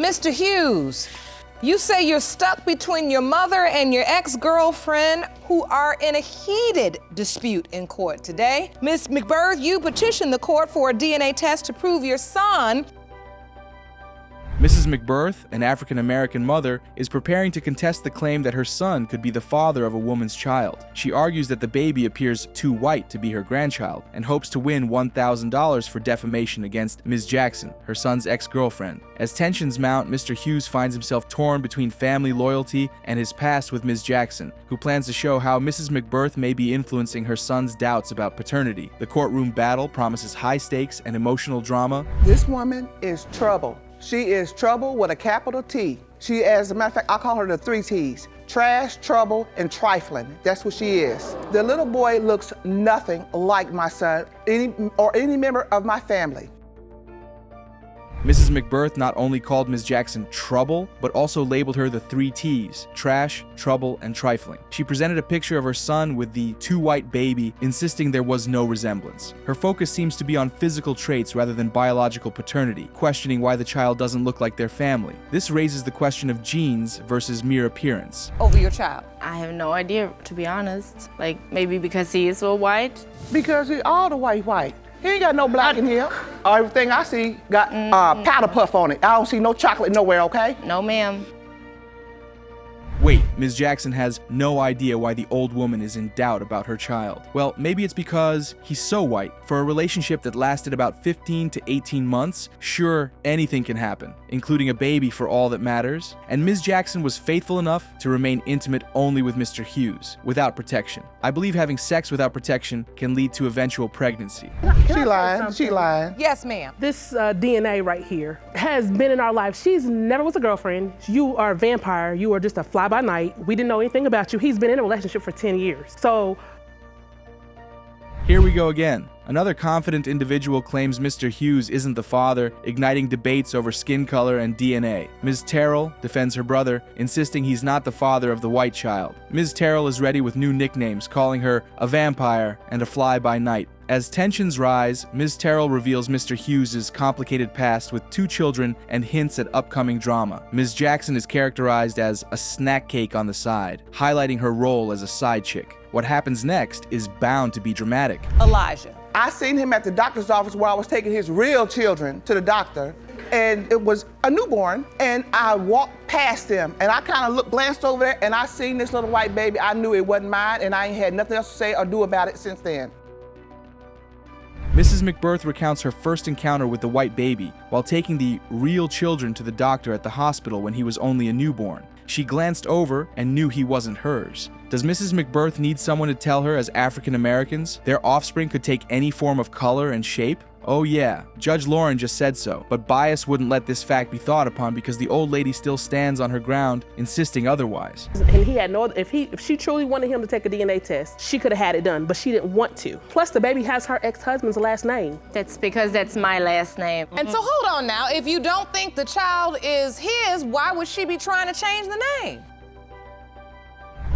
Mr. Hughes, you say you're stuck between your mother and your ex-girlfriend who are in a heated dispute in court today. Ms. McBirth, you petitioned the court for a DNA test to prove your son. Mrs. McBirth, an African-American mother, is preparing to contest the claim that her son could be the father of a woman's child. She argues that the baby appears too white to be her grandchild and hopes to win $1,000 for defamation against Ms. Jackson, her son's ex-girlfriend. As tensions mount, Mr. Hughes finds himself torn between family loyalty and his past with Ms. Jackson, who plans to show how Mrs. McBirth may be influencing her son's doubts about paternity. The courtroom battle promises high stakes and emotional drama. This woman is trouble. She is trouble with a capital T. She, as a matter of fact, I call her the 3 T's. Trash, trouble, and trifling. That's what she is. The little boy looks nothing like my son or any member of my family. Mrs. McBirth not only called Ms. Jackson trouble, but also labeled her the 3 T's: trash, trouble, and trifling. She presented a picture of her son with the too white baby, insisting there was no resemblance. Her focus seems to be on physical traits rather than biological paternity, questioning why the child doesn't look like their family. This raises the question of genes versus mere appearance. Over your child. I have no idea, to be honest. Like, maybe because he is so white? Because he all the white. He ain't got no black in here. Everything I see got powder puff on it. I don't see no chocolate nowhere, okay? No, ma'am. Wait, Ms. Jackson has no idea why the old woman is in doubt about her child. Well, maybe it's because he's so white. For a relationship that lasted about 15 to 18 months, sure, anything can happen, including a baby for all that matters. And Ms. Jackson was faithful enough to remain intimate only with Mr. Hughes, without protection. I believe having sex without protection can lead to eventual pregnancy. She lying, she lying. Yes, ma'am. This DNA right here has been in our life. She's never was a girlfriend. You are a vampire. You are just a fly by night. We didn't know anything about you. He's been in a relationship for 10 years. So here we go again. Another confident individual claims Mr. Hughes isn't the father, igniting debates over skin color and DNA. Ms. Terrell defends her brother, insisting he's not the father of the white child. Ms. Terrell is ready with new nicknames, calling her a vampire and a fly-by-night. As tensions rise, Ms. Terrell reveals Mr. Hughes' complicated past with 2 children and hints at upcoming drama. Ms. Jackson is characterized as a snack cake on the side, highlighting her role as a side chick. What happens next is bound to be dramatic. Elijah. I seen him at the doctor's office where I was taking his real children to the doctor, and it was a newborn, and I walked past him, and I kind of glanced over there, and I seen this little white baby. I knew it wasn't mine, and I ain't had nothing else to say or do about it since then. Mrs. McBirth recounts her first encounter with the white baby while taking the real children to the doctor at the hospital when he was only a newborn. She glanced over and knew he wasn't hers. Does Mrs. McBirth need someone to tell her as African Americans their offspring could take any form of color and shape? Oh yeah, Judge Lauren just said so, but bias wouldn't let this fact be thought upon because the old lady still stands on her ground, insisting otherwise. And he had no, if she truly wanted him to take a DNA test, she could have had it done, but she didn't want to. Plus the baby has her ex-husband's last name. That's because that's my last name. And so hold on now, if you don't think the child is his, why would she be trying to change the name?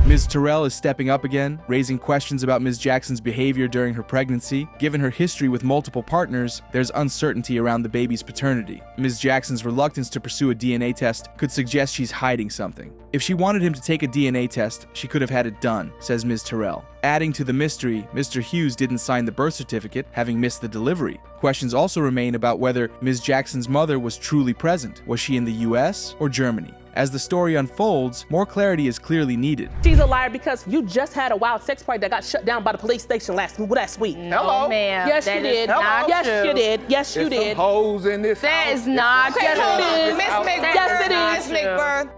Ms. Terrell is stepping up again, raising questions about Ms. Jackson's behavior during her pregnancy. Given her history with multiple partners, there's uncertainty around the baby's paternity. Ms. Jackson's reluctance to pursue a DNA test could suggest she's hiding something. If she wanted him to take a DNA test, she could have had it done, says Ms. Terrell. Adding to the mystery, Mr. Hughes didn't sign the birth certificate, having missed the delivery. Questions also remain about whether Ms. Jackson's mother was truly present. Was she in the US or Germany? As the story unfolds, more clarity is clearly needed. She's a liar because you just had a wild sex party that got shut down by the police station last week. No, ma'am. Yes, you did. Yes, you did. Yes, you did. Some hoes in this That house. is not Okay, hold on. true. Miss McBirth. Yes, it Miss is. McBirth.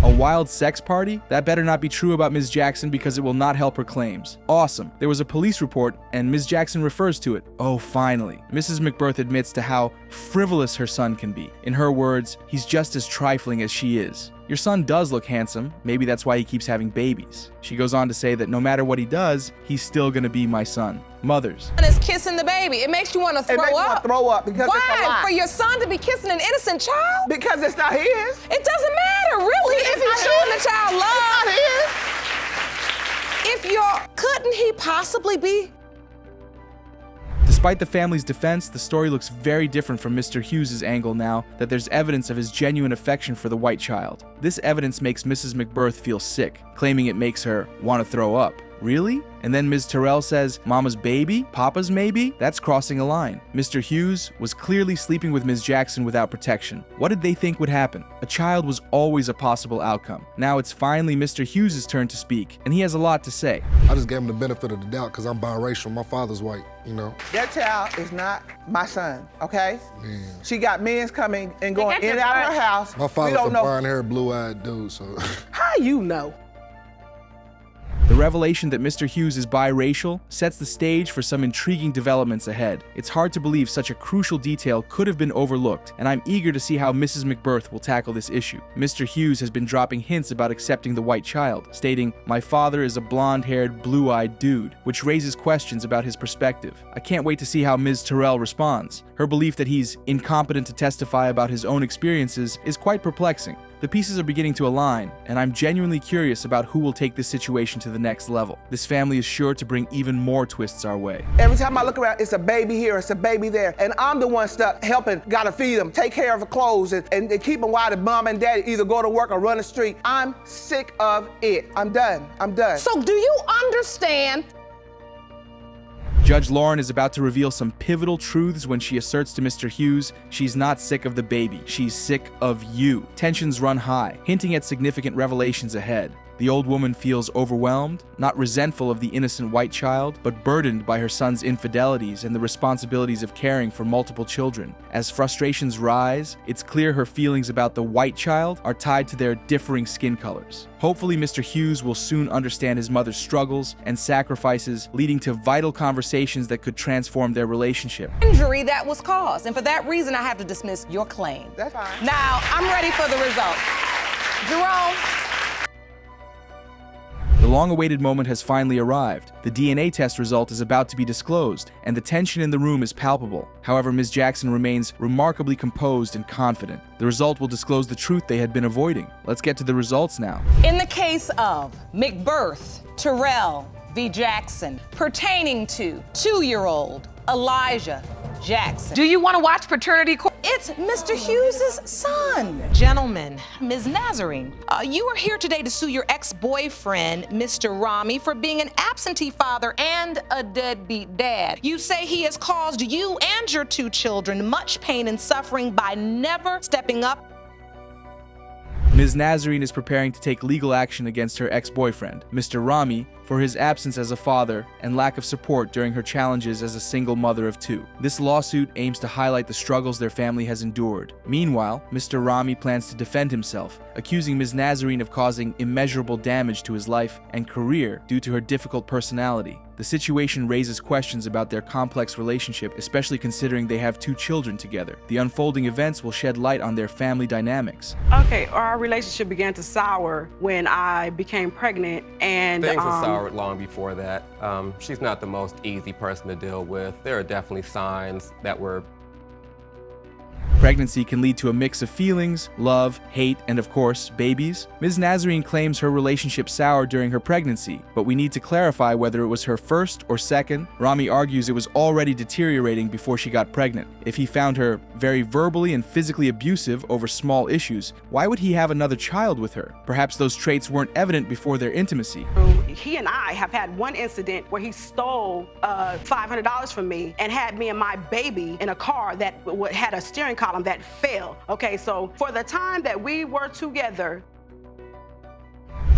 A wild sex party? That better not be true about Ms. Jackson because it will not help her claims. Awesome. There was a police report and Ms. Jackson refers to it. Oh, finally. Mrs. McBirth admits to how frivolous her son can be. In her words, he's just as trifling as she is. Your son does look handsome. Maybe that's why he keeps having babies. She goes on to say that no matter what he does, he's still gonna be my son. Mothers. And is kissing the baby. It makes you want to throw It makes you up. want to throw up because it's a Why? lie. For your son to be kissing an innocent child? Because it's not his. It doesn't matter, really, if he's showing the child love. It's not his. Couldn't he possibly be? Despite the family's defense, the story looks very different from Mr. Hughes' angle now that there's evidence of his genuine affection for the white child. This evidence makes Mrs. McBirth feel sick, claiming it makes her want to throw up. Really? And then Ms. Terrell says, Mama's baby? Papa's maybe? That's crossing a line. Mr. Hughes was clearly sleeping with Ms. Jackson without protection. What did they think would happen? A child was always a possible outcome. Now it's finally Mr. Hughes' turn to speak, and he has a lot to say. I just gave him the benefit of the doubt because I'm biracial. My father's white, you know. That child is not my son, okay? Man. She got men coming and going got in and out of her house. My We father's don't a know. brown-haired, blue-eyed dude, so. How you know? The revelation that Mr. Hughes is biracial sets the stage for some intriguing developments ahead. It's hard to believe such a crucial detail could have been overlooked, and I'm eager to see how Mrs. McBirth will tackle this issue. Mr. Hughes has been dropping hints about accepting the white child, stating, "My father is a blonde-haired, blue-eyed dude," which raises questions about his perspective. I can't wait to see how Ms. Terrell responds. Her belief that he's incompetent to testify about his own experiences is quite perplexing. The pieces are beginning to align, and I'm genuinely curious about who will take this situation to the next level. This family is sure to bring even more twists our way. Every time I look around, it's a baby here, it's a baby there. And I'm the one stuck helping, gotta feed them, take care of the clothes, and keep them while the mom and daddy either go to work or run the street. I'm sick of it. I'm done. I'm done. So do you understand? Judge Lauren is about to reveal some pivotal truths when she asserts to Mr. Hughes she's not sick of the baby, she's sick of you. Tensions run high, hinting at significant revelations ahead. The old woman feels overwhelmed, not resentful of the innocent white child, but burdened by her son's infidelities and the responsibilities of caring for multiple children. As frustrations rise, it's clear her feelings about the white child are tied to their differing skin colors. Hopefully, Mr. Hughes will soon understand his mother's struggles and sacrifices, leading to vital conversations that could transform their relationship. Injury that was caused, and for that reason, I have to dismiss your claim. That's fine. Now, I'm ready for the results. Jerome? The long-awaited moment has finally arrived. The DNA test result is about to be disclosed, and the tension in the room is palpable. However, Ms. Jackson remains remarkably composed and confident. The result will disclose the truth they had been avoiding. Let's get to the results now. In the case of McBirth, Terrell v. Jackson, pertaining to 2-year-old Elijah Jackson. Do you want to watch Paternity? It's Mr. Hughes' son. Gentlemen, Ms. Nazarene, you are here today to sue your ex-boyfriend, Mr. Rami, for being an absentee father and a deadbeat dad. You say he has caused you and your 2 children much pain and suffering by never stepping up. Ms. Nazarene is preparing to take legal action against her ex-boyfriend, Mr. Rami, for his absence as a father and lack of support during her challenges as a single mother of 2. This lawsuit aims to highlight the struggles their family has endured. Meanwhile, Mr. Rami plans to defend himself, accusing Ms. Nazarene of causing immeasurable damage to his life and career due to her difficult personality. The situation raises questions about their complex relationship, especially considering they have 2 children together. The unfolding events will shed light on their family dynamics. Okay, our relationship began to sour when I became pregnant, and things were soured long before that. She's not the most easy person to deal with. There are definitely signs that were. Pregnancy can lead to a mix of feelings, love, hate, and of course, babies. Ms. Nazarene claims her relationship soured during her pregnancy, but we need to clarify whether it was her first or second. Rami argues it was already deteriorating before she got pregnant. If he found her very verbally and physically abusive over small issues, why would he have another child with her? Perhaps those traits weren't evident before their intimacy. he and I have had one incident where he stole $500 from me and had me and my baby in a car that had a steering column that fell. Okay, so for the time that we were together.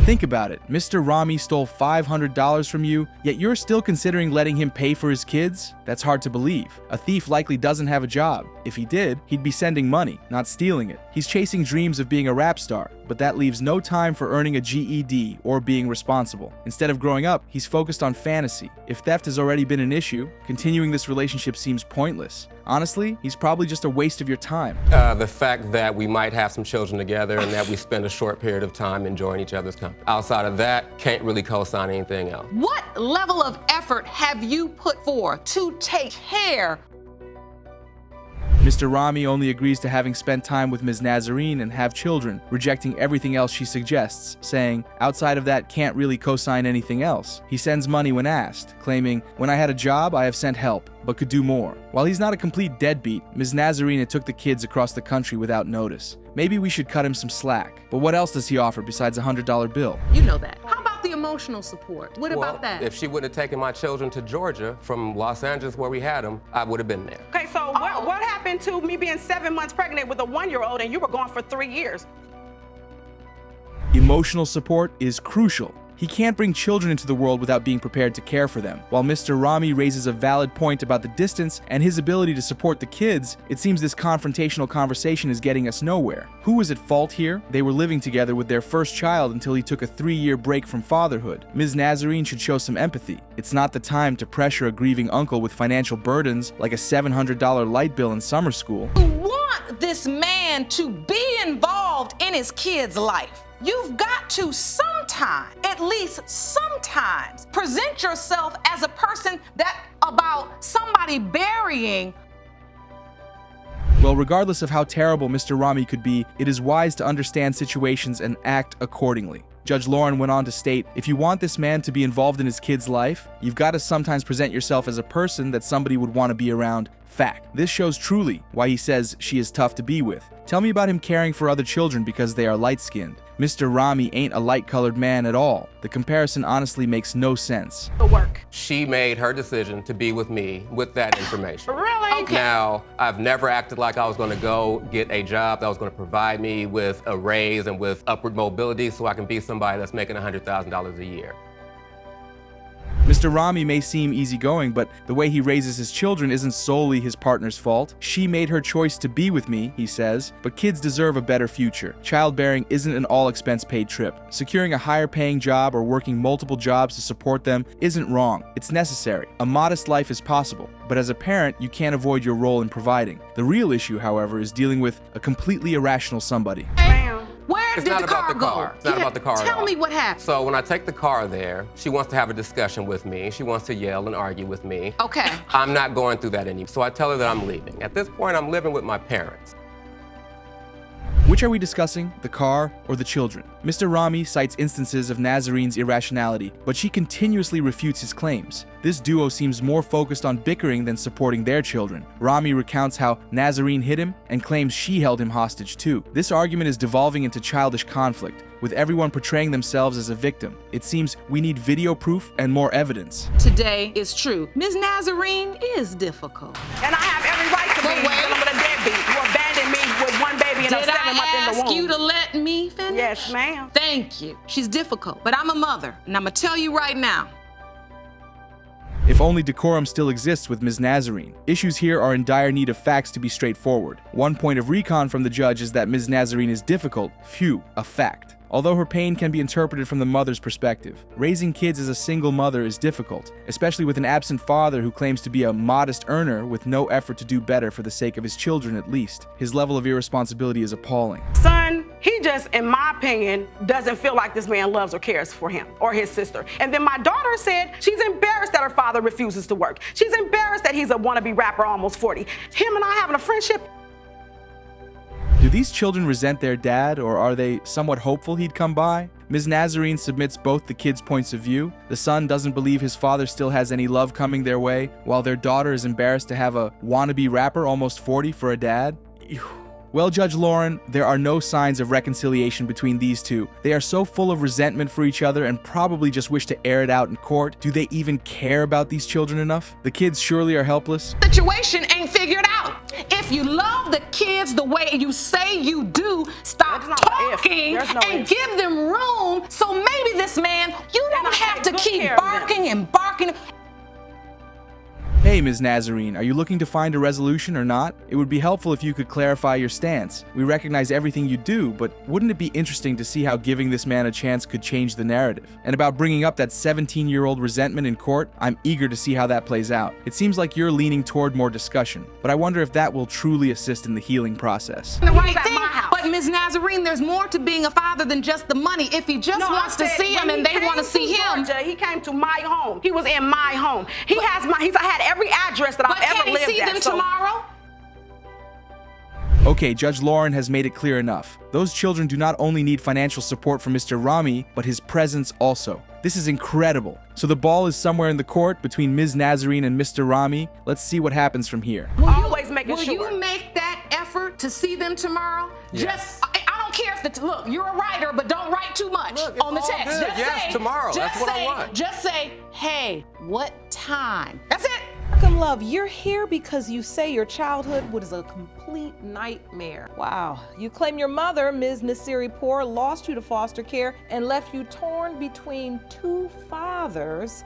Think about it. Mr. Rami stole $500 from you, yet you're still considering letting him pay for his kids? That's hard to believe. A thief likely doesn't have a job. If he did, he'd be sending money, not stealing it. He's chasing dreams of being a rap star, but that leaves no time for earning a GED or being responsible. Instead of growing up, he's focused on fantasy. If theft has already been an issue, continuing this relationship seems pointless. Honestly, he's probably just a waste of your time. The fact that we might have some children together and that we spend a short period of time enjoying each other's company. Outside of that, can't really co-sign anything else. What level of effort have you put forth to take care? Mr. Rami only agrees to having spent time with Ms. Nazarene and have children, rejecting everything else she suggests, saying, outside of that, can't really co-sign anything else. He sends money when asked, claiming, when I had a job, I have sent help. but could do more. While he's not a complete deadbeat, Ms. Nazarena took the kids across the country without notice. Maybe we should cut him some slack. But what else does he offer besides a $100 bill? You know that. How about the emotional support? What about that? If she wouldn't have taken my children to Georgia from Los Angeles where we had them, I would have been there. Okay, so what happened to me being 7 months pregnant with a 1-year-old and you were gone for 3 years? Emotional support is crucial. He can't bring children into the world without being prepared to care for them. While Mr. Rami raises a valid point about the distance and his ability to support the kids, it seems this confrontational conversation is getting us nowhere. Who was at fault here? They were living together with their first child until he took a 3-year break from fatherhood. Ms. Nazarene should show some empathy. It's not the time to pressure a grieving uncle with financial burdens like a $700 light bill in summer school. You want this man to be involved in his kid's life. You've got to sometime, at least sometimes, present yourself as a person that about somebody burying. Well, regardless of how terrible Mr. Rami could be, it is wise to understand situations and act accordingly. Judge Lauren went on to state, if you want this man to be involved in his kid's life, you've got to sometimes present yourself as a person that somebody would want to be around. Fact. This shows truly why he says she is tough to be with. Tell me about him caring for other children because they are light-skinned. Mr. Rami ain't a light-colored man at all. The comparison honestly makes no sense. The work. She made her decision to be with me with that information. Really? Okay. Now, I've never acted like I was going to go get a job that was going to provide me with a raise and with upward mobility so I can be somebody that's making $100,000 a year. Mr. Rami may seem easygoing, but the way he raises his children isn't solely his partner's fault. She made her choice to be with me, he says, but kids deserve a better future. Childbearing isn't an all-expense-paid trip. Securing a higher-paying job or working multiple jobs to support them isn't wrong. It's necessary. A modest life is possible, but as a parent, you can't avoid your role in providing. The real issue, however, is dealing with a completely irrational somebody. Where It's did not the about car the go? car. It's not about the car at Tell all. me what happened. So when I take the car there, she wants to have a discussion with me. She wants to yell and argue with me. Okay. I'm not going through that anymore. So I tell her that I'm leaving. At this point, I'm living with my parents. Which are we discussing, the car or the children? Mr. Rami cites instances of Nazarene's irrationality, but she continuously refutes his claims. This duo seems more focused on bickering than supporting their children. Rami recounts how Nazarene hit him and claims she held him hostage too. This argument is devolving into childish conflict, with everyone portraying themselves as a victim. It seems we need video proof and more evidence. Today is true. Ms. Nazarene is difficult. And I have every right to be because I'm with a deadbeat who abandoned me with one baby and a 7 month in the womb. Did I ask you to let me finish? Yes, ma'am. Thank you. She's difficult, but I'm a mother, and I'm gonna tell you right now. If only decorum still exists with Ms. Nazarene. Issues here are in dire need of facts to be straightforward. One point of recon from the judge is that Ms. Nazarene is difficult. Phew, a fact. Although her pain can be interpreted from the mother's perspective, raising kids as a single mother is difficult, especially with an absent father who claims to be a modest earner with no effort to do better for the sake of his children at least. His level of irresponsibility is appalling. Son, he just, in my opinion, doesn't feel like this man loves or cares for him or his sister. And then my daughter said she's embarrassed that her father refuses to work. She's embarrassed that he's a wannabe rapper almost 40. Him and I having a friendship. Do these children resent their dad, or are they somewhat hopeful he'd come by? Ms. Nazarene submits both the kids' points of view. The son doesn't believe his father still has any love coming their way, while their daughter is embarrassed to have a wannabe rapper almost 40 for a dad. Ew. Well, Judge Lauren, there are no signs of reconciliation between these two. They are so full of resentment for each other and probably just wish to air it out in court. Do they even care about these children enough? The kids surely are helpless. Situation ain't figured out. If you love the kids the way you say you do, stop talking and give them room so maybe this man, you don't have to keep barking and barking. Hey, Ms. Nazarene, are you looking to find a resolution or not? It would be helpful if you could clarify your stance. We recognize everything you do, but wouldn't it be interesting to see how giving this man a chance could change the narrative? And about bringing up that 17-year-old resentment in court, I'm eager to see how that plays out. It seems like you're leaning toward more discussion, but I wonder if that will truly assist in the healing process. The right thing, but Ms. Nazarene, there's more to being a father than just the money. If he just wants to see him and they want to see him. Georgia, he came to my home. He was in my home. He's had every address that I've ever lived at. But can he see them tomorrow? Okay, Judge Lauren has made it clear enough. Those children do not only need financial support from Mr. Rami, but his presence also. This is incredible. So the ball is somewhere in the court between Ms. Nazarene and Mr. Rami. Let's see what happens from here. Always making Will sure. you make that effort to see them tomorrow? Yes. I don't care if look, you're a writer, but don't write too much Look, it's on the all text. good. Just Yes, say, tomorrow. just That's what I say- want. Just say, hey, what time? That's it. Malcolm Love, you're here because you say your childhood was a complete nightmare. Wow. You claim your mother, Ms. Nasiripour, lost you to foster care and left you torn between two fathers.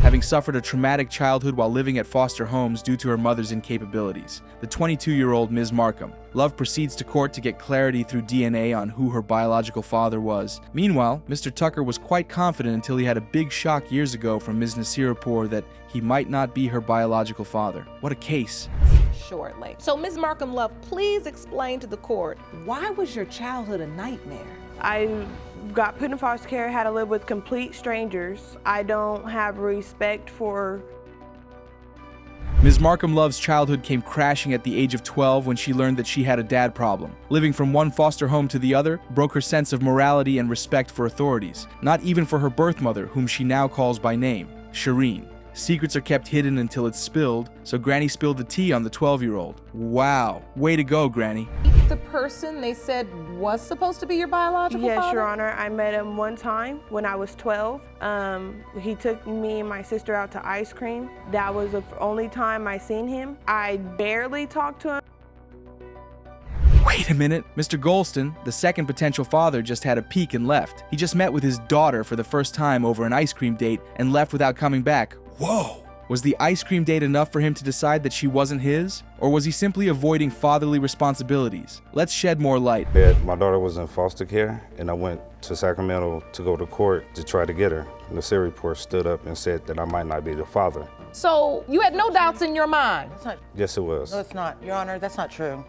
Having suffered a traumatic childhood while living at foster homes due to her mother's incapabilities, the 22-year-old Ms. Markham. Love proceeds to court to get clarity through DNA on who her biological father was. Meanwhile, Mr. Tucker was quite confident until he had a big shock years ago from Ms. Nasiripour that he might not be her biological father. What a case. Shortly. So, Ms. Markham Love, please explain to the court, why was your childhood a nightmare? I got put in foster care, had to live with complete strangers. I don't have respect for... Ms. Markham Love's childhood came crashing at the age of 12 when she learned that she had a dad problem. Living from one foster home to the other broke her sense of morality and respect for authorities, not even for her birth mother, whom she now calls by name, Shireen. Secrets are kept hidden until it's spilled, so Granny spilled the tea on the 12-year-old. Wow, way to go, Granny. The person they said was supposed to be your biological father? Yes, Your Honor. I met him one time when I was 12. He took me and my sister out to ice cream. That was the only time I seen him. I barely talked to him. Wait a minute, Mr. Golston, the second potential father, just had a peek and left. He just met with his daughter for the first time over an ice cream date and left without coming back. Whoa! Was the ice cream date enough for him to decide that she wasn't his? Or was he simply avoiding fatherly responsibilities? Let's shed more light. Yeah, my daughter was in foster care, and I went to Sacramento to go to court to try to get her. Nasiripour stood up and said that I might not be the father. So you had no doubts in your mind? Yes, it was. No, it's not. Your Honor, that's not true.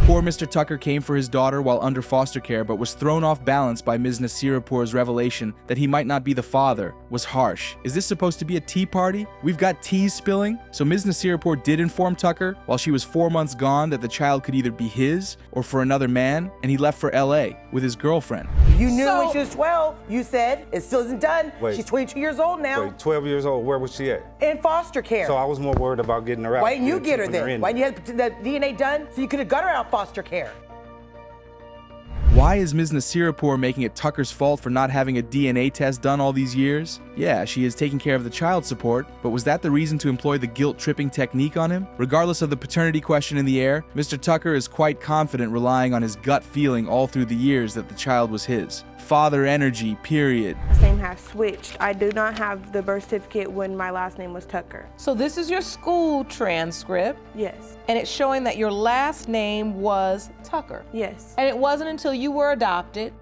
Poor Mr. Tucker came for his daughter while under foster care, but was thrown off balance by Ms. Nasiripour's revelation that he might not be the father was harsh. Is this supposed to be a tea party? We've got teas spilling? So Ms. Nasiripour did inform Tucker while she was 4 months gone that the child could either be his or for another man, and he left for LA with his girlfriend. You knew when she was 12. You said it still isn't done. Wait. She's 22 years old now. Wait, 12 years old, where was she at? In foster care. So I was more worried about getting her out. Why didn't you than get her keeping then? in. Why didn't you have the DNA done so you could have got her out of foster care? Why is Ms. Nasiripour making it Tucker's fault for not having a DNA test done all these years? Yeah, she is taking care of the child support, but was that the reason to employ the guilt-tripping technique on him? Regardless of the paternity question in the air, Mr. Tucker is quite confident relying on his gut feeling all through the years that the child was his. Father energy, period. Last name has switched. I do not have the birth certificate when my last name was Tucker. So this is your school transcript, Yes. and it's showing that your last name was Tucker. Yes. And it wasn't until you were adopted.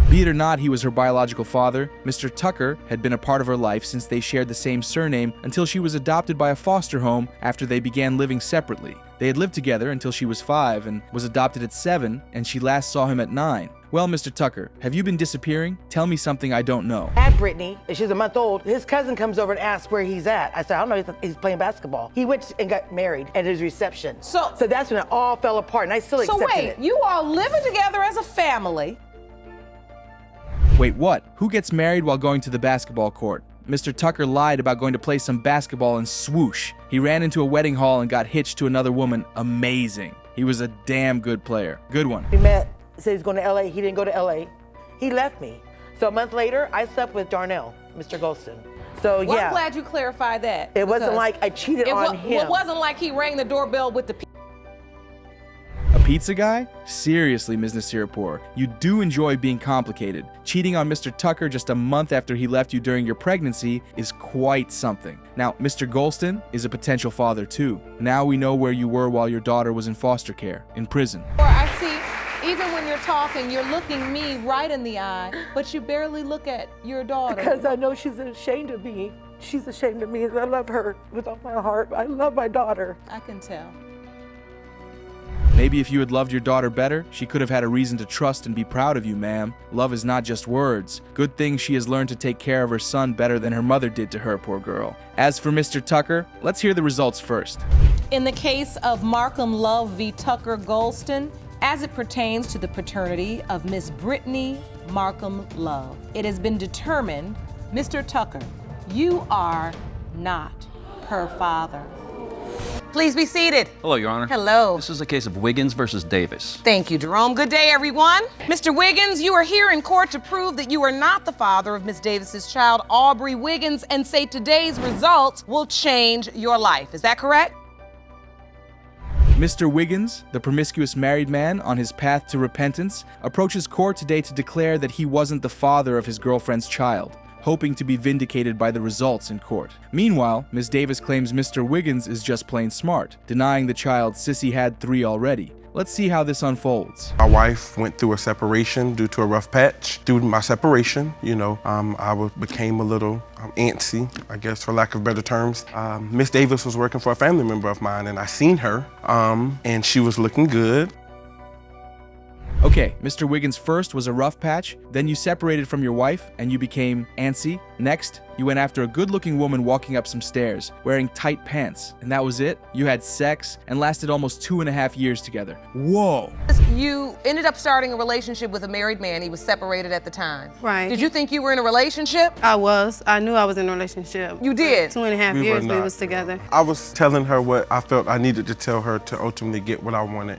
Be it or not he was her biological father, Mr. Tucker had been a part of her life since they shared the same surname until she was adopted by a foster home after they began living separately. They had lived together until she was 5 and was adopted at 7, and she last saw him at 9. Well, Mr. Tucker, have you been disappearing? Tell me something I don't know. At Brittany, and she's a month old, his cousin comes over and asks where he's at. I said, I don't know, he's playing basketball. He went and got married at his reception. So that's when it all fell apart, and I still accepted it. You all living together as a family. Wait, what? Who gets married while going to the basketball court? Mr. Tucker lied about going to play some basketball and swoosh. He ran into a wedding hall and got hitched to another woman. Amazing. He was a damn good player. Good one. We met, said he was going to LA. He didn't go to LA. He left me. So a month later, I slept with Darnell, Mr. Golston. So Well, yeah. I'm glad you clarified that. It wasn't like I cheated on him. It wasn't like he rang the doorbell with the A pizza guy? Seriously, Ms. Nasiripour, you do enjoy being complicated. Cheating on Mr. Tucker just a month after he left you during your pregnancy is quite something. Now, Mr. Golston is a potential father too. Now we know where you were while your daughter was in foster care, in prison. Or I see, even when you're talking, you're looking me right in the eye, but you barely look at your daughter. Because I know she's ashamed of me. She's ashamed of me. I love her with all my heart. I love my daughter. I can tell. Maybe if you had loved your daughter better, she could have had a reason to trust and be proud of you, ma'am. Love is not just words. Good thing she has learned to take care of her son better than her mother did to her, poor girl. As for Mr. Tucker, let's hear the results first. In the case of Markham Love v. Tucker Golston, as it pertains to the paternity of Miss Brittany Markham Love. It has been determined, Mr. Tucker, you are not her father. Please be seated. Hello, Your Honor. Hello. This is a case of Wiggins versus Davis. Thank you, Jerome. Good day, everyone. Mr. Wiggins, you are here in court to prove that you are not the father of Miss Davis's child, Aubrey Wiggins, and say today's results will change your life. Is that correct? Mr. Wiggins, the promiscuous married man on his path to repentance, approaches court today to declare that he wasn't the father of his girlfriend's child, hoping to be vindicated by the results in court. Meanwhile, Ms. Davis claims Mr. Wiggins is just plain smart, denying the child Sissy had 3 already. Let's see how this unfolds. My wife went through a separation due to a rough patch. Through my separation, I became a little antsy, I guess, for lack of better terms. Miss Davis was working for a family member of mine, and I seen her, and she was looking good. Okay, Mr. Wiggins first was a rough patch, then you separated from your wife and you became antsy. Next, you went after a good-looking woman walking up some stairs, wearing tight pants, and that was it? You had sex and lasted almost 2.5 years together. Whoa! You ended up starting a relationship with a married man. He was separated at the time. Right. Did you think you were in a relationship? I was. I knew I was in a relationship. You did? 2.5 years we was together. I was telling her what I felt I needed to tell her to ultimately get what I wanted.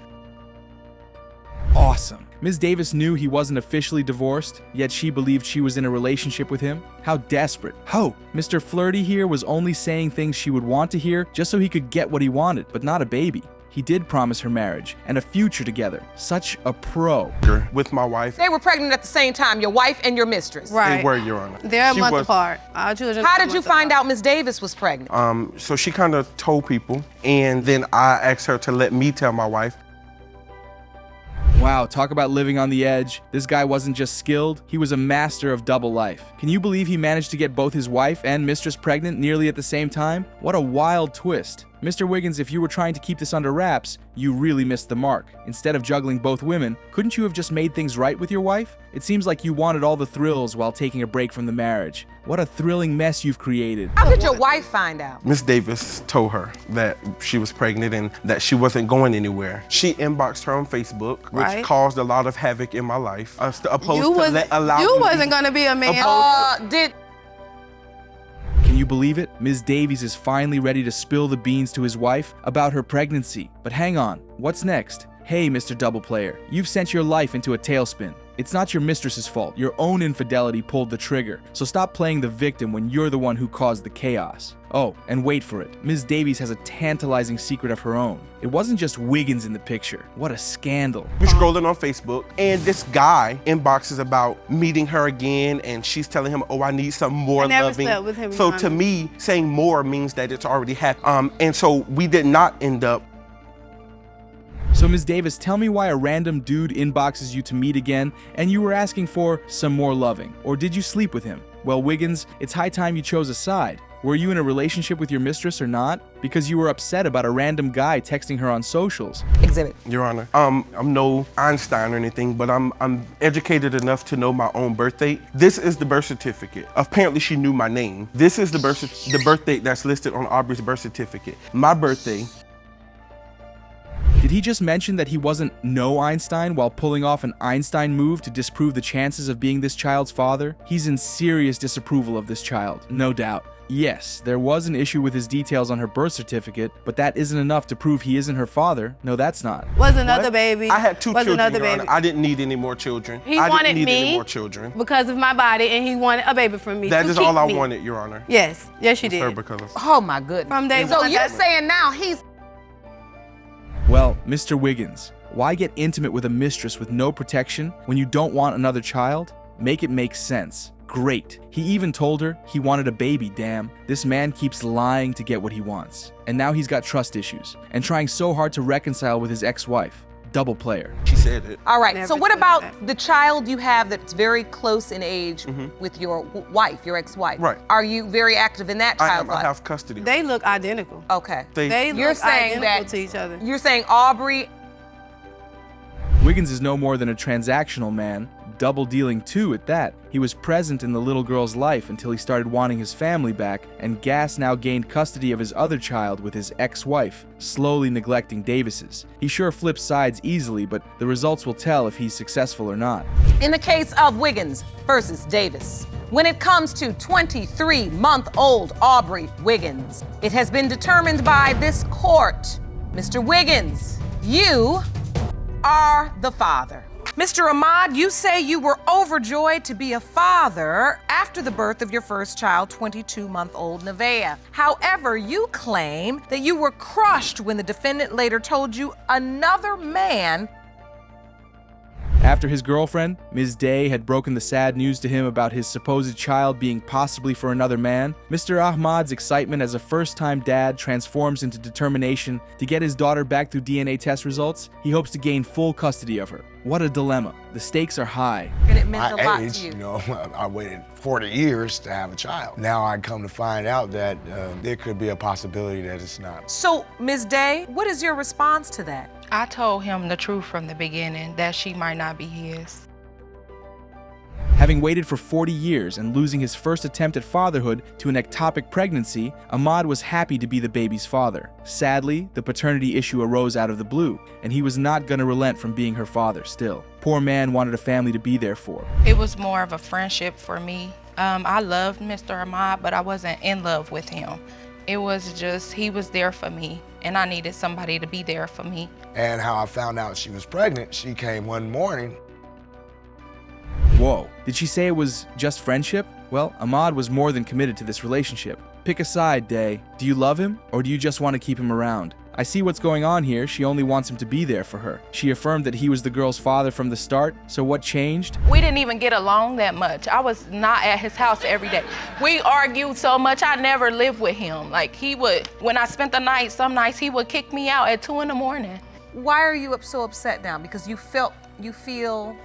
Awesome. Ms. Davis knew he wasn't officially divorced, yet she believed she was in a relationship with him. How desperate. Ho! Mr. Flirty here was only saying things she would want to hear just so he could get what he wanted, but not a baby. He did promise her marriage and a future together. Such a pro. With my wife. They were pregnant at the same time, your wife and your mistress. Right. They were, Your Honor. They're a month apart. Our children. How did you find out Miss Davis was pregnant? So she kind of told people, and then I asked her to let me tell my wife. Wow, talk about living on the edge. This guy wasn't just skilled, he was a master of double life. Can you believe he managed to get both his wife and mistress pregnant nearly at the same time? What a wild twist. Mr. Wiggins, if you were trying to keep this under wraps, you really missed the mark. Instead of juggling both women, couldn't you have just made things right with your wife? It seems like you wanted all the thrills while taking a break from the marriage. What a thrilling mess you've created. How did your wife find out? Miss Davis told her that she was pregnant and that she wasn't going anywhere. She inboxed her on Facebook, which caused a lot of havoc in my life. You wasn't gonna be a man. Can you believe it? Ms. Davies is finally ready to spill the beans to his wife about her pregnancy. But hang on, what's next? Hey, Mr. Double Player, you've sent your life into a tailspin. It's not your mistress's fault. Your own infidelity pulled the trigger. So stop playing the victim when you're the one who caused the chaos. Oh, and wait for it. Ms. Davies has a tantalizing secret of her own. It wasn't just Wiggins in the picture. What a scandal. We're scrolling on Facebook, and this guy inboxes about meeting her again, and she's telling him, oh, I need some more loving. Slept with him, so to me, saying more means that it's already happened. And so we did not end up. So Ms. Davis, tell me why a random dude inboxes you to meet again and you were asking for some more loving. Or did you sleep with him? Well, Wiggins, it's high time you chose a side. Were you in a relationship with your mistress or not? Because you were upset about a random guy texting her on socials. Exhibit. Your Honor, I'm no Einstein or anything, but I'm educated enough to know my own birth date. This is the birth certificate. Apparently she knew my name. This is the birth date that's listed on Aubrey's birth certificate. My birthday. Did he just mention that he wasn't no Einstein while pulling off an Einstein move to disprove the chances of being this child's father? He's in serious disapproval of this child, no doubt. Yes, there was an issue with his details on her birth certificate, but that isn't enough to prove he isn't her father. No, that's not. Was another baby. I had 2 children, another Your baby. Honor. I didn't need any more children. He I wanted didn't need me any more children. Because of my body, and he wanted a baby from me. That to is keep all I me. wanted, Your Honor. Yes, yes, you did. Because of Oh my goodness. From day So one, you're that's- saying now he's... Well, Mr. Wiggins, why get intimate with a mistress with no protection when you don't want another child? Make it make sense. Great. He even told her he wanted a baby, damn. This man keeps lying to get what he wants. And now he's got trust issues and trying so hard to reconcile with his ex-wife. Double player. She said it. All right, Never so what said about that. the child you have that's very close in age with your wife, your ex-wife? Right. Are you very active in that child's I life? have custody. They look identical. Okay. They You're look saying identical that to each other. You're saying Aubrey... Wiggins is no more than a transactional man, double-dealing too at that. He was present in the little girl's life until he started wanting his family back, and Gass now gained custody of his other child with his ex-wife, slowly neglecting Davis's. He sure flips sides easily, but the results will tell if he's successful or not. In the case of Wiggins versus Davis, when it comes to 23-month-old Aubrey Wiggins, it has been determined by this court, Mr. Wiggins, you are the father. Mr. Ahmad, you say you were overjoyed to be a father after the birth of your first child, 22-month-old Nevaeh. However, you claim that you were crushed when the defendant later told you another man. After his girlfriend, Ms. Day, had broken the sad news to him about his supposed child being possibly for another man, Mr. Ahmad's excitement as a first-time dad transforms into determination to get his daughter back through DNA test results. He hopes to gain full custody of her. What a dilemma. The stakes are high. And it meant a lot age, to you. You know, I waited 40 years to have a child. Now I come to find out that there could be a possibility that it's not. So, Ms. Day, what is your response to that? I told him the truth from the beginning, that she might not be his. Having waited for 40 years and losing his first attempt at fatherhood to an ectopic pregnancy, Ahmad was happy to be the baby's father. Sadly, the paternity issue arose out of the blue, and he was not going to relent from being her father still. Poor man wanted a family to be there for. It was more of a friendship for me. I loved Mr. Ahmad, but I wasn't in love with him. It was just, he was there for me, and I needed somebody to be there for me. And how I found out she was pregnant, she came one morning. Whoa, did she say it was just friendship? Well, Ahmad was more than committed to this relationship. Pick a side, Day. Do you love him, or do you just want to keep him around? I see what's going on here. She only wants him to be there for her. She affirmed that he was the girl's father from the start, so what changed? We didn't even get along that much. I was not at his house every day. We argued so much, I never lived with him. Like, he would, when I spent the night, some nights he would kick me out at 2 in the morning. Why are you so upset now? Because you feel...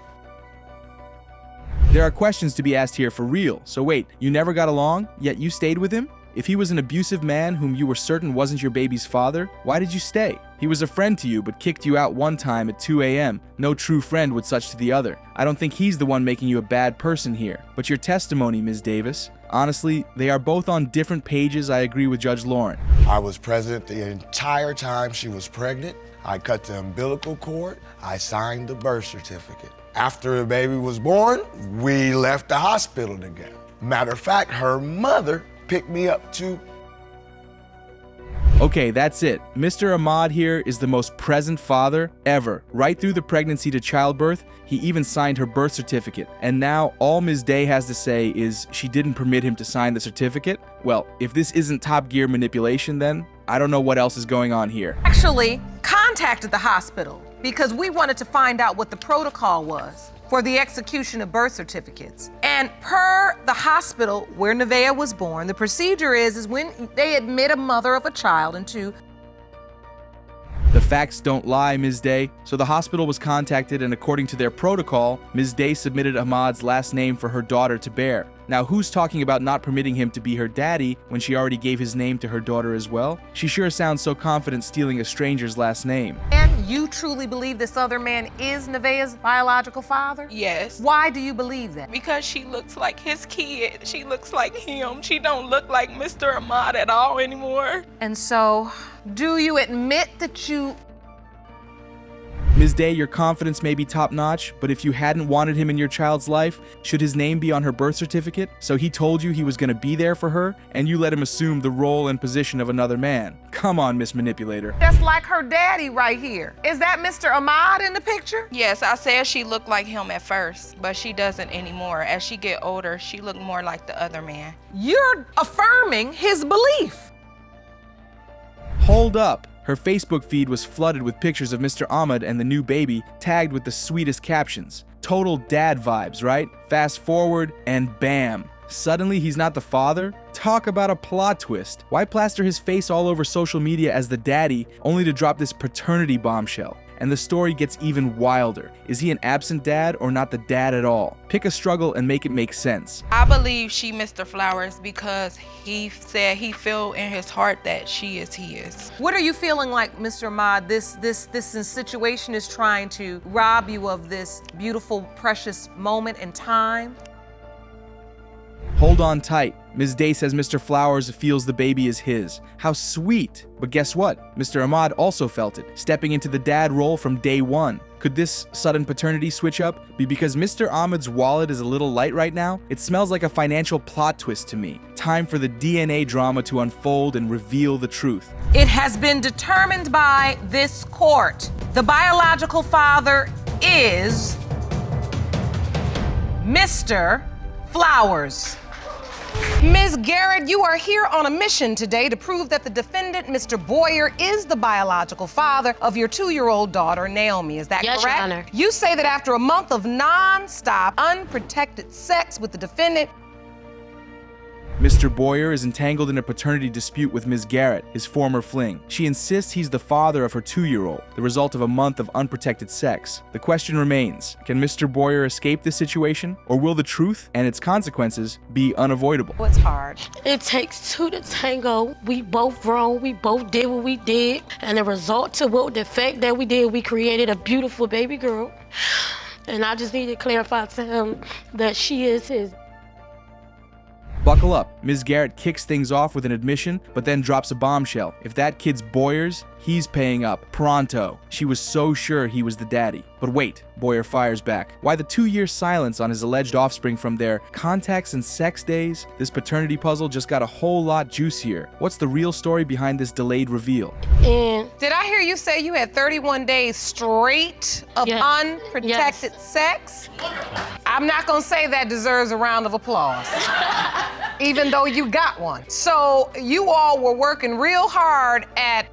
There are questions to be asked here for real. So wait, you never got along, yet you stayed with him? If he was an abusive man whom you were certain wasn't your baby's father, why did you stay? He was a friend to you but kicked you out one time at 2 a.m. No true friend would such to the other. I don't think he's the one making you a bad person here. But your testimony, Ms. Davis, honestly, they are both on different pages. I agree with Judge Lauren. I was present the entire time she was pregnant. I cut the umbilical cord. I signed the birth certificate. After the baby was born, we left the hospital together. Matter of fact, her mother picked me up too. Okay, that's it. Mr. Ahmad here is the most present father ever. Right through the pregnancy to childbirth, he even signed her birth certificate. And now all Ms. Day has to say is she didn't permit him to sign the certificate? Well, if this isn't Top Gear manipulation, then I don't know what else is going on here. Actually, contacted the hospital because we wanted to find out what the protocol was for the execution of birth certificates. And per the hospital where Nevaeh was born, the procedure is when they admit a mother of a child into... The facts don't lie, Ms. Day. So the hospital was contacted, and according to their protocol, Ms. Day submitted Ahmad's last name for her daughter to bear. Now, who's talking about not permitting him to be her daddy when she already gave his name to her daughter as well? She sure sounds so confident stealing a stranger's last name. And you truly believe this other man is Nevaeh's biological father? Yes. Why do you believe that? Because she looks like his kid. She looks like him. She don't look like Mr. Ahmad at all anymore. And so, do you admit that you... Ms. Day, your confidence may be top-notch, but if you hadn't wanted him in your child's life, should his name be on her birth certificate? So he told you he was going to be there for her, and you let him assume the role and position of another man. Come on, Miss Manipulator. Just like her daddy right here. Is that Mr. Ahmad in the picture? Yes, I said she looked like him at first, but she doesn't anymore. As she get older, she looked more like the other man. You're affirming his belief. Hold up. Her Facebook feed was flooded with pictures of Mr. Ahmad and the new baby, tagged with the sweetest captions. Total dad vibes, right? Fast forward, and bam. Suddenly he's not the father? Talk about a plot twist. Why plaster his face all over social media as the daddy, only to drop this paternity bombshell? and the story gets even wilder. Is he an absent dad or not the dad at all? Pick a struggle and make it make sense. I believe she Mr. Flowers because he said he feel in his heart that she is his. What are you feeling like, Mr. Ahmad, this situation is trying to rob you of this beautiful, precious moment in time? Hold on tight. Ms. Day says Mr. Flowers feels the baby is his. How sweet. But guess what? Mr. Ahmad also felt it, stepping into the dad role from day one. Could this sudden paternity switch up be because Mr. Ahmad's wallet is a little light right now? It smells like a financial plot twist to me. Time for the DNA drama to unfold and reveal the truth. It has been determined by this court. The biological father is Mr. Flowers. Ms. Garrett, you are here on a mission today to prove that the defendant, Mr. Boyer, is the biological father of your 2-year-old daughter, Naomi. Is that correct? Yes, Your Honor. You say that after a month of non-stop, unprotected sex with the defendant, Mr. Boyer is entangled in a paternity dispute with Ms. Garrett, his former fling. She insists he's the father of her 2-year-old, the result of a month of unprotected sex. The question remains, can Mr. Boyer escape this situation, or will the truth and its consequences be unavoidable? It's hard. It takes two to tango. We both grown, we both did what we did, and the result to what the fact that we did, we created a beautiful baby girl. And I just need to clarify to him that she is his. Buckle up. Ms. Garrett kicks things off with an admission, but then drops a bombshell. If that kid's Boyer's, he's paying up. Pronto. She was so sure he was the daddy. But wait, Boyer fires back. Why the 2-year silence on his alleged offspring from their contacts and sex days? This paternity puzzle just got a whole lot juicier. What's the real story behind this delayed reveal? And did I hear you say you had 31 days straight of unprotected sex? I'm not gonna say that deserves a round of applause, even though you got one. So you all were working real hard at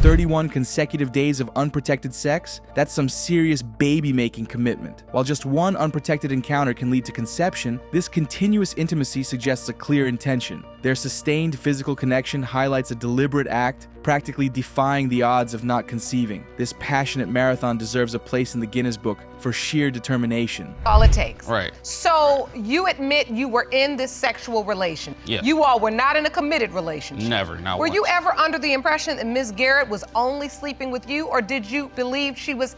31 consecutive days of unprotected sex? That's some serious baby-making commitment. While just one unprotected encounter can lead to conception, this continuous intimacy suggests a clear intention. Their sustained physical connection highlights a deliberate act, practically defying the odds of not conceiving. This passionate marathon deserves a place in the Guinness Book for sheer determination. All it takes. Right. So you admit you were in this sexual relation. Yeah. You all were not in a committed relationship. Never, not Were once. you ever under the impression that Ms. Garrett was only sleeping with you, or did you believe she was?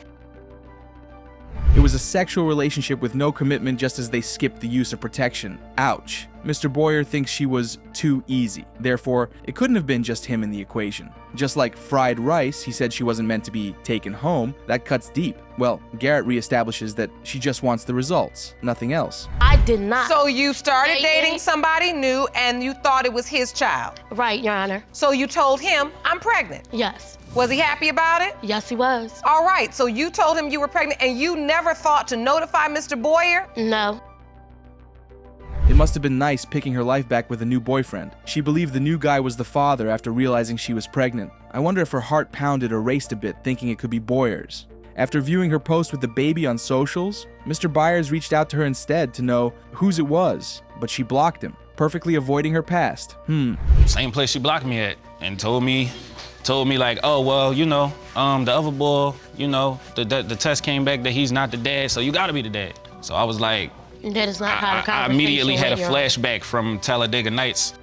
It was a sexual relationship with no commitment, just as they skipped the use of protection. Ouch. Mr. Boyer thinks she was too easy. Therefore, it couldn't have been just him in the equation. Just like fried rice, he said she wasn't meant to be taken home. That cuts deep. Well, Garrett reestablishes that she just wants the results, nothing else. I did not. So you started dating somebody new and you thought it was his child? Right, Your Honor. So you told him, I'm pregnant? Yes. Was he happy about it? Yes, he was. All right, so you told him you were pregnant and you never thought to notify Mr. Boyer? No. It must have been nice picking her life back with a new boyfriend. She believed the new guy was the father after realizing she was pregnant. I wonder if her heart pounded or raced a bit, thinking it could be Boyer's. After viewing her post with the baby on socials, Mr. Byers reached out to her instead to know whose it was, but she blocked him, perfectly avoiding her past. Same place she blocked me at and told me like, oh, well, you know, the other boy, you know, the test came back that he's not the dad, so you gotta be the dad. So I was like, that is not how the conversation I immediately had a went, flashback from Talladega Nights.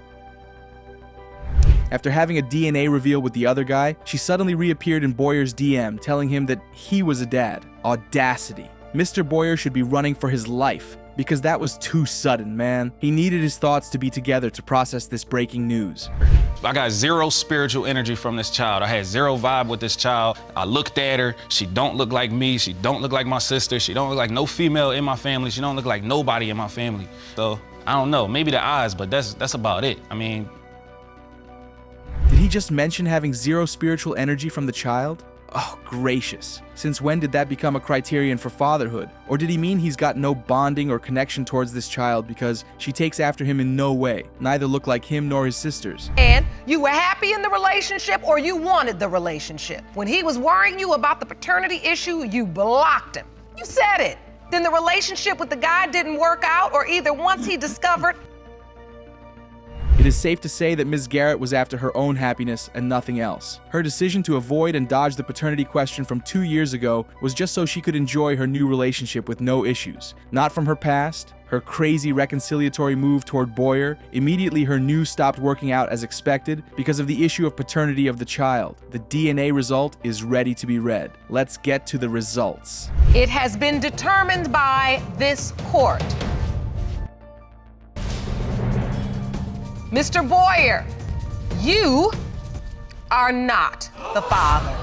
After having a DNA reveal with the other guy, she suddenly reappeared in Boyer's DM, telling him that he was a dad. Audacity. Mr. Boyer should be running for his life, because that was too sudden, man. He needed his thoughts to be together to process this breaking news. I got zero spiritual energy from this child. I had zero vibe with this child. I looked at her. She don't look like me. She don't look like my sister. She don't look like no female in my family. She don't look like nobody in my family. So, I don't know, maybe the eyes, but that's about it. I mean. Did he just mention having zero spiritual energy from the child? Oh, gracious. Since when did that become a criterion for fatherhood? Or did he mean he's got no bonding or connection towards this child because she takes after him in no way? Neither look like him nor his sisters. And you were happy in the relationship or you wanted the relationship? When he was worrying you about the paternity issue, you blocked him. You said it. Then the relationship with the guy didn't work out, or either once he discovered. It is safe to say that Ms. Garrett was after her own happiness and nothing else. Her decision to avoid and dodge the paternity question from 2 years ago was just so she could enjoy her new relationship with no issues. Not from her past, her crazy reconciliatory move toward Boyer, immediately her new stopped working out as expected because of the issue of paternity of the child. The DNA result is ready to be read. Let's get to the results. It has been determined by this court. Mr. Boyer, you are not the father.